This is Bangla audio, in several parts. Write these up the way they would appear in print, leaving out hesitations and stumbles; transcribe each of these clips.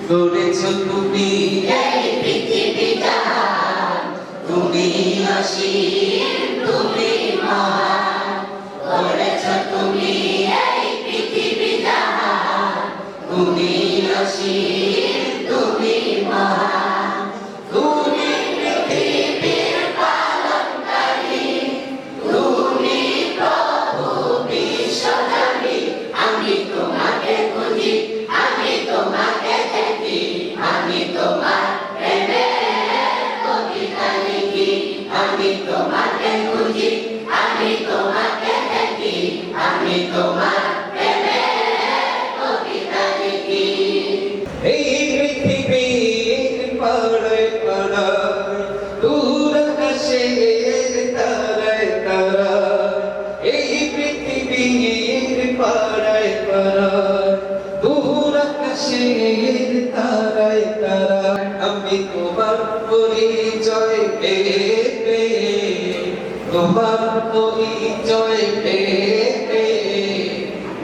করেছ তুমি এই পৃথিবী জাহান, তুমি অসীম তুমি মহান। করেছ তুমি এই পৃথিবী জাহান, তুমি অসীম তুমি মহান। তুমি পৃথিবীর পালনকারী, তুমি প্রভু বিশ্বজনী। আমি তোমাকে খুঁজি, আমি তোমাকে দেখি, আমি তোমার প্রেমের কবিতা লিখি। আমি তোমাকে খুঁজি, আমি তোমাকে দেখি, আমি তোমার প্রেমের কবিতা লিখি। এই পৃথিবীর পাড়ায় পাড়ায়, দূর আকাশের তারায় তারায়। এই পৃথিবীর পাড়ায় পাড়ায়, দূর আকাশের তারায় তারায়। আমি তোমার পরিচয় পেয়ে পেয়ে, তোমার পরিচয় পেয়ে পেয়ে,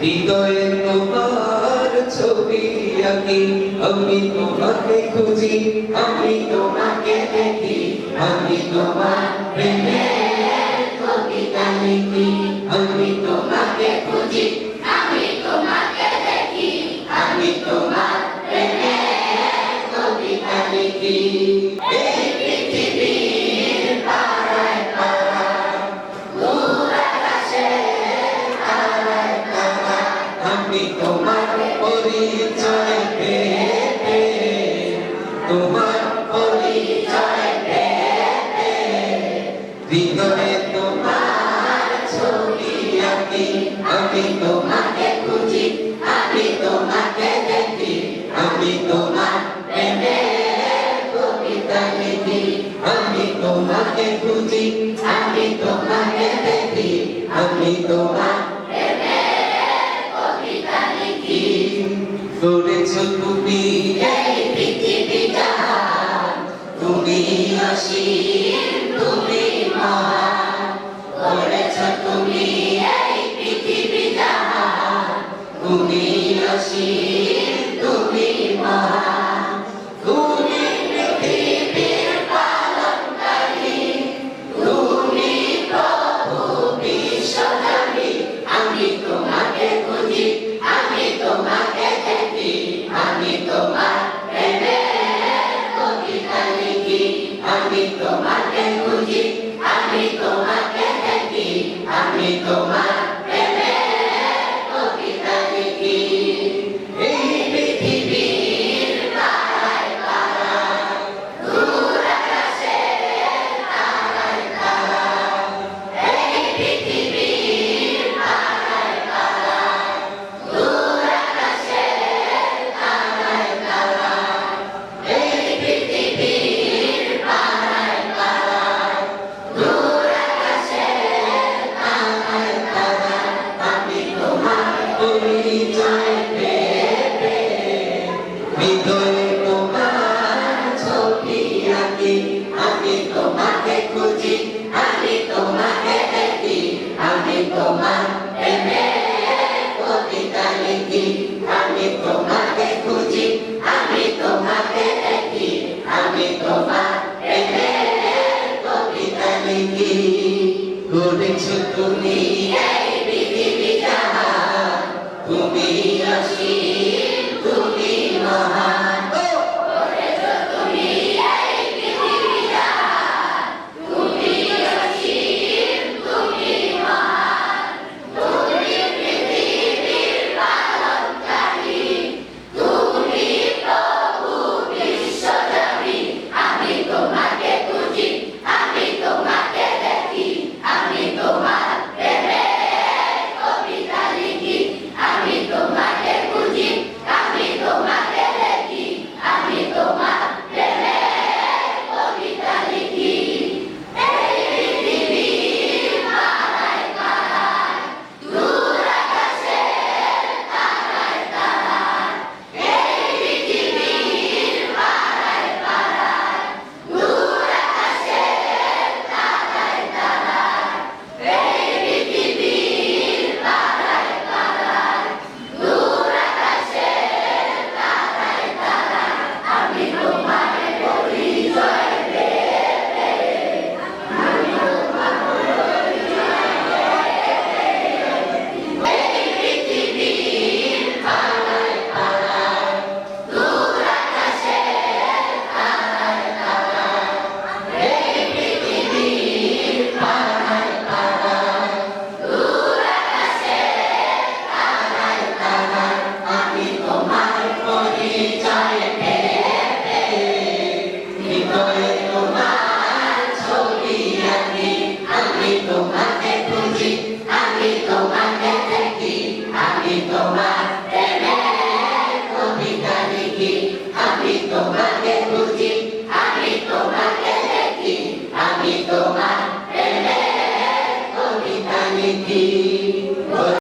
হৃদয়ে তোমার ছবি আঁকি। আমি তোমাকে খুঁজি, আমি তোমাকে দেখি, আমি তোমার প্রেমের কবিতা লিখি। আমি তোমাকে খুঁজি, আমি তোমাকে দেখি, আমি তোমার প্রেমের কবিতা লিখি। এই পৃথিবীর পাড়ায় পাড়ায়, দূর আকাশের তারায় তারায়। আমি তোমার পরিচয় পেয়ে পেয়ে, তোমার পরিচয় পেয়ে পেয়ে, হৃদয়ে তোমার ছবি আঁকি। আমি তোমাকে খুঁজি, আমি তোমাকে দেখি, আমি তোমার প্রেমের কবিতা লিখি। আমি তোমাকে খুঁজি, আমি তোমাকে দেখি, আমি তোমার প্রেমের কবিতা লিখি। করেছ তুমি এই পৃথিবী জাহান, তুমি অসীম তুমি মহান। করেছ তুমি এই পৃথিবী জাহান, তুমি অসীম তুমি মহান। তুমি পৃথিবীর পালনকারী, তুমি প্রভু বিশ্বজনী। আমি তোমাকে খুঁজি, আমি তোমাকে দেখি, আমি তোমার প্রেমের কবিতা লিখি। আমি তোমাকে খুঁজি, আমি তোমাকে দেখি, আমি তোমার প্রেমের কবিতা লিখি। এই পৃথিবীর পাড়ায় পাড়ায়, দূর আকাশের তারায় তারায়। এই পৃথিবীর পাড়ায় পাড়ায়, দূর আকাশের তারায় তারায়। এই পৃথিবীর পাড়ায় পাড়ায়, দূর আকাশের তারায় তারায়। আমি তোমার পরিচয় পেয়ে পেয়ে, হৃদয়ে তোমার ছবি আঁকি। আমি তোমাকে খুঁজি, আমি তোমাকে দেখি, আমি তোমার প্রেমের কবিতা লিখি। আমি তোমাকে খুঁজি, আমি তোমাকে দেখি, আমি তোমার প্রেমের কবিতা লিখি। করেছ তুমি এই পৃথিবী জাহান, তুমি অসীম তুমি মহান। করেছ তুমি এই পৃথিবী জাহান, তুমি অসীম তুমি মহান। তুমি চায় পেতে হৃদয়ে তোমার ছবি আঁকি আমি তোমাকে খুঁজি আমি তোমাকে দেখি আমি তোমার প্রেমের কবিতা লিখি আমি তোমাকে খুঁজি আমি তোমাকে দেখি আমি তোমার প্রেমের কবিতা লিখি